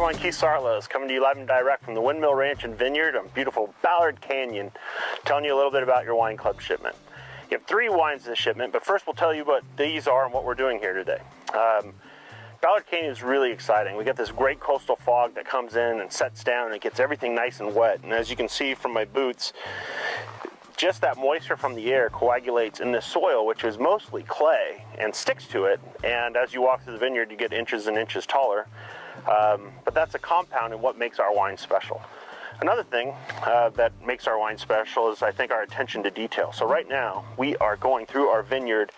everyone, Keith Saarloos coming to you live and direct from the Windmill Ranch and Vineyard on beautiful Ballard Canyon, telling you a little bit about your wine club shipment. You have 3 wines this shipment, but first we'll tell you what these are and what we're doing here today. Ballard Canyon is really exciting. We get this great coastal fog that comes in and sets down and it gets everything nice and wet. And as you can see from my boots, just that moisture from the air coagulates in this soil, which is mostly clay, and sticks to it. And as you walk through the vineyard, you get inches and inches taller. But that's a compound in what makes our wine special. Another thing that makes our wine special is, I think, our attention to detail. So right now, we are going through our vineyard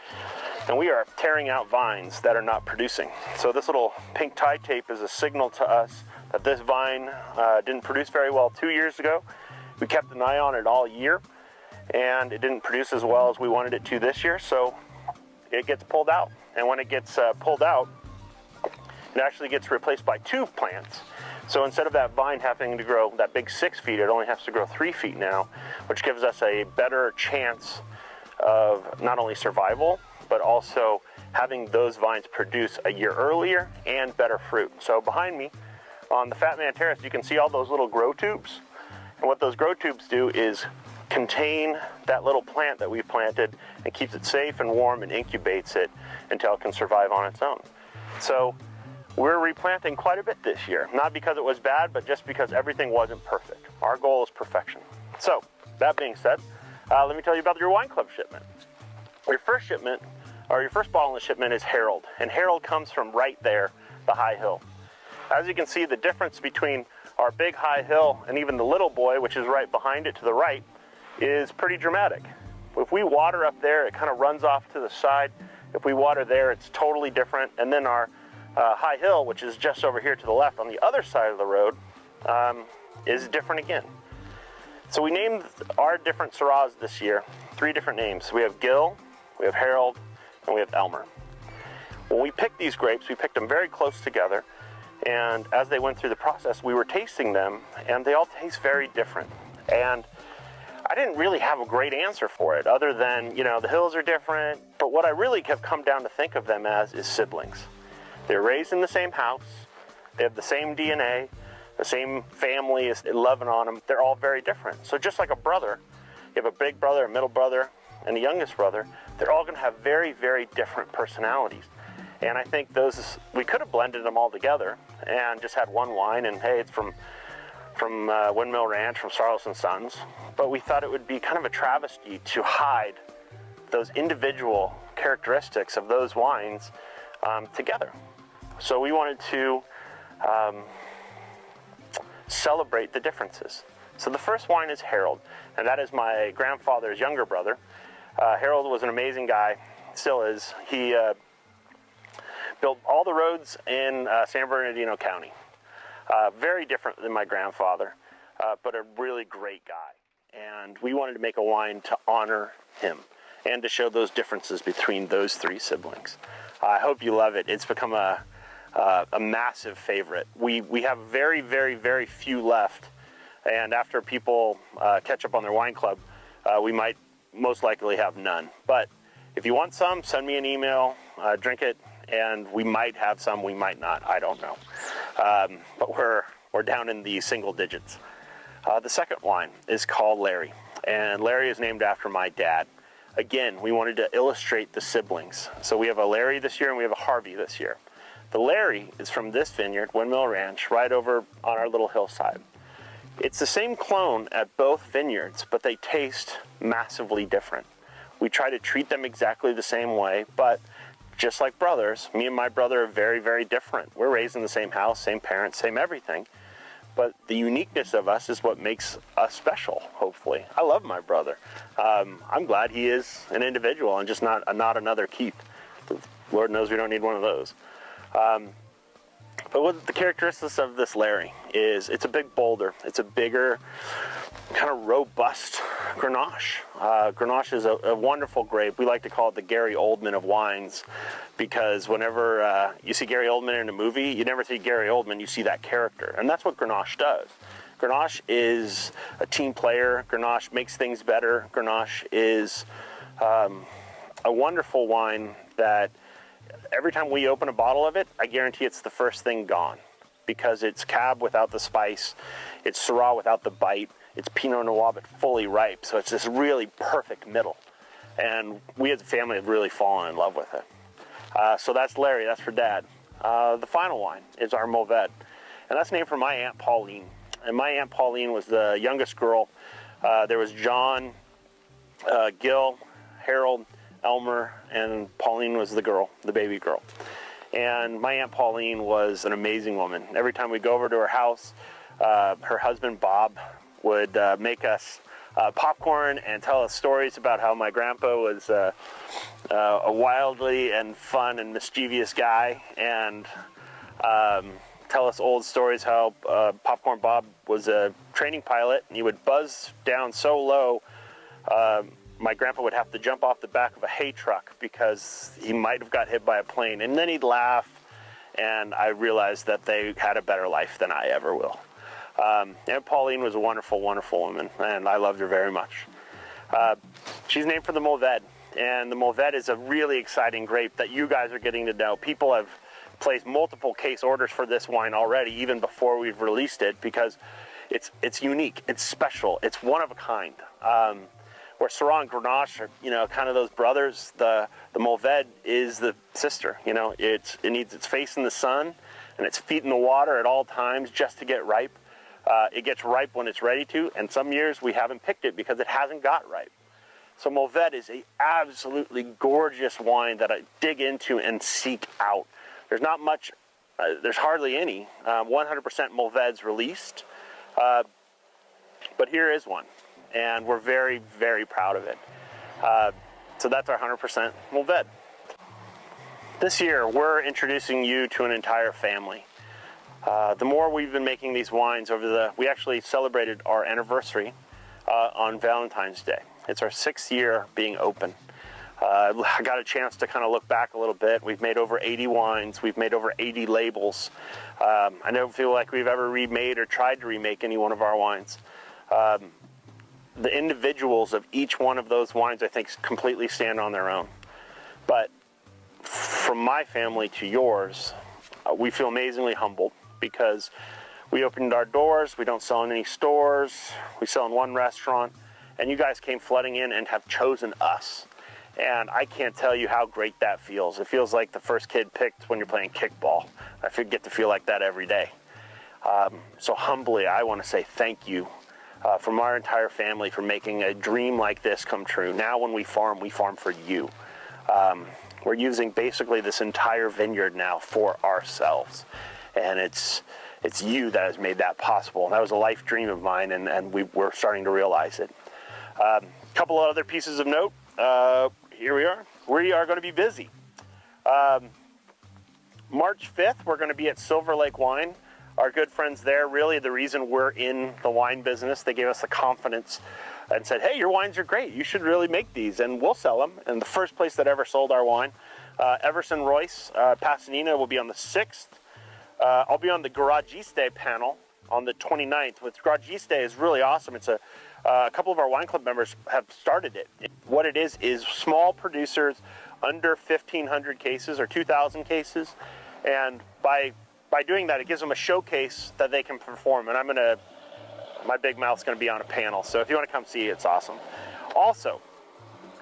and we are tearing out vines that are not producing. So this little pink tie tape is a signal to us that this vine didn't produce very well 2 years ago. We kept an eye on it all year, and it didn't produce as well as we wanted it to this year, so it gets pulled out. And when it gets pulled out, it actually gets replaced by 2 plants. So instead of that vine having to grow that big 6 feet, it only has to grow 3 feet now, which gives us a better chance of not only survival, but also having those vines produce a year earlier and better fruit. So behind me on the Fat Man Terrace, you can see all those little grow tubes. And what those grow tubes do is contain that little plant that we planted and keeps it safe and warm and incubates it until it can survive on its own. So we're replanting quite a bit this year, not because it was bad, but just because everything wasn't perfect. Our goal is perfection. So that being said, let me tell you about your wine club shipment. Your first shipment, or your first bottle in the shipment, is Harold, and Harold comes from right there, the high hill. As you can see, the difference between our big high hill and even the little boy, which is right behind it to the right, is pretty dramatic. If we water up there, it kind of runs off to the side. If we water there, it's totally different. And then our high hill, which is just over here to the left on the other side of the road, is different again. So we named our different Syrahs this year 3 different names. We have Gil, we have Harold, and we have Elmer. When we picked these grapes, we picked them very close together, and as they went through the process, we were tasting them, and they all taste very different. And I didn't really have a great answer for it, other than, you know, the hills are different, but what I really have come down to think of them as is siblings. They're raised in the same house, they have the same DNA, the same family is loving on them. They're all very different. So just like a brother, you have a big brother, a middle brother, and a youngest brother, they're all gonna have very, very different personalities. And I think we could have blended them all together and just had one wine, and hey, it's from Windmill Ranch, from Saarloos and Sons. But we thought it would be kind of a travesty to hide those individual characteristics of those wines together. So we wanted to celebrate the differences. So the first wine is Harold, and that is my grandfather's younger brother. Harold was an amazing guy, still is. He built all the roads in San Bernardino County. Very different than my grandfather, but a really great guy. And we wanted to make a wine to honor him and to show those differences between those 3 siblings. I hope you love it. It's become a massive favorite. We have very, very, very few left, and after people catch up on their wine club, we might most likely have none. But if you want some, send me an email, drink it, and we might have some, we might not, I don't know. But we're down in the single digits. The second wine is called Larry, and Larry is named after my dad. Again, we wanted to illustrate the siblings. So we have a Larry this year and we have a Harvey this year. The Larry is from this vineyard, Windmill Ranch, right over on our little hillside. It's the same clone at both vineyards, but they taste massively different. We try to treat them exactly the same way, but just like brothers, me and my brother are very, very different. We're raised in the same house, same parents, same everything. But the uniqueness of us is what makes us special, hopefully. I love my brother. I'm glad he is an individual and just not another Keith. Lord knows we don't need one of those. But what the characteristics of this Larry is, it's a big boulder. It's a bigger, kind of robust Grenache. Grenache is a wonderful grape. We like to call it the Gary Oldman of wines, because whenever you see Gary Oldman in a movie, you never see Gary Oldman, you see that character. And that's what Grenache does. Grenache is a team player. Grenache makes things better. Grenache is a wonderful wine that every time we open a bottle of it, I guarantee it's the first thing gone. because it's Cab without the spice, it's Syrah without the bite, it's Pinot Noir but fully ripe. So it's this really perfect middle. And we as a family have really fallen in love with it. So that's Larry, that's for Dad. The final wine is our Mourvedre, and that's named for my Aunt Pauline. And my Aunt Pauline was the youngest girl. There was John, Gil, Harold, Elmer, and Pauline was the girl, the baby girl. And my Aunt Pauline was an amazing woman. Every time we go over to her house, her husband Bob would make us popcorn and tell us stories about how my grandpa was a wildly and fun and mischievous guy, and tell us old stories how Popcorn Bob was a training pilot, and he would buzz down so low my grandpa would have to jump off the back of a hay truck because he might have got hit by a plane. And then he'd laugh, and I realized that they had a better life than I ever will. Aunt Pauline was a wonderful, wonderful woman, and I loved her very much. She's named for the Mourvedre, and the Mourvedre is a really exciting grape that you guys are getting to know. People have placed multiple case orders for this wine already, even before we've released it, because it's unique, it's special, it's one of a kind. Where Syrah and Grenache are, you know, kind of those brothers, the Mourvedre is the sister. You know, it needs its face in the sun and its feet in the water at all times just to get ripe. It gets ripe when it's ready to, and some years we haven't picked it because it hasn't got ripe. So Mourvedre is a absolutely gorgeous wine that I dig into and seek out. There's not much, there's hardly any 100% Mourvedres released, but here is one. And we're very, very proud of it. So that's our 100% Mourvedre. This year, we're introducing you to an entire family. The more we've been making these wines we actually celebrated our anniversary on Valentine's Day. It's our 6th year being open. I got a chance to kind of look back a little bit. We've made over 80 wines. We've made over 80 labels. I don't feel like we've ever remade or tried to remake any one of our wines. The individuals of each one of those wines, I think, completely stand on their own. But from my family to yours, we feel amazingly humbled because we opened our doors. We don't sell in any stores. We sell in one restaurant. And you guys came flooding in and have chosen us. And I can't tell you how great that feels. It feels like the first kid picked when you're playing kickball. I get to feel like that every day. So humbly, I want to say thank you from our entire family for making a dream like this come true. Now when we farm for you. We're using basically this entire vineyard now for ourselves. And it's you that has made that possible. And that was a life dream of mine, and we're starting to realize it. A couple of other pieces of note. Here we are. We are going to be busy. March 5th, we're going to be at Silver Lake Wine. Our good friends there, really the reason we're in the wine business. They gave us the confidence and said, hey, your wines are great. You should really make these, and we'll sell them. And the first place that ever sold our wine, Everson Royce, Pasadena, will be on the 6th. I'll be on the Garagiste panel on the 29th. With Garagiste is really awesome. It's a couple of our wine club members have started it. What it is small producers under 1,500 cases or 2,000 cases. And by doing that, it gives them a showcase that they can perform. And my big mouth's gonna be on a panel. So if you wanna come see it, it's awesome. Also,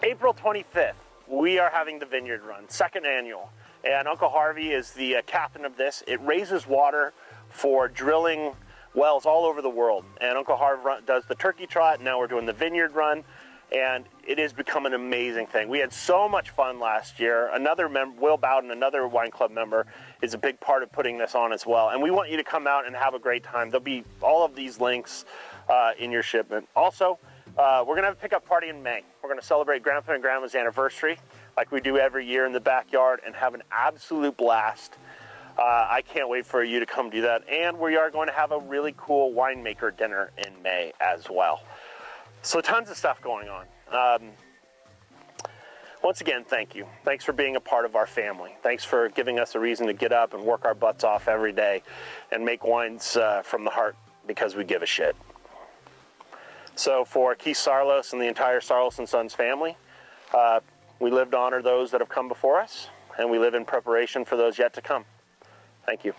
April 25th, we are having the Vineyard Run, 2nd annual. And Uncle Harvey is the captain of this. It raises water for drilling wells all over the world. And Uncle Harvey does the turkey trot, now we're doing the Vineyard Run. And it has become an amazing thing. We had so much fun last year. Another member, Will Bowden, another wine club member, is a big part of putting this on as well. And we want you to come out and have a great time. There'll be all of these links in your shipment. Also, we're going to have a pickup party in May. We're going to celebrate Grandpa and Grandma's anniversary like we do every year in the backyard and have an absolute blast. I can't wait for you to come do that. And we are going to have a really cool winemaker dinner in May as well. So tons of stuff going on. Once again, thank you. Thanks for being a part of our family. Thanks for giving us a reason to get up and work our butts off every day and make wines from the heart because we give a shit. So for Keith Saarloos and the entire Saarloos & Sons family, we live to honor those that have come before us, and we live in preparation for those yet to come. Thank you.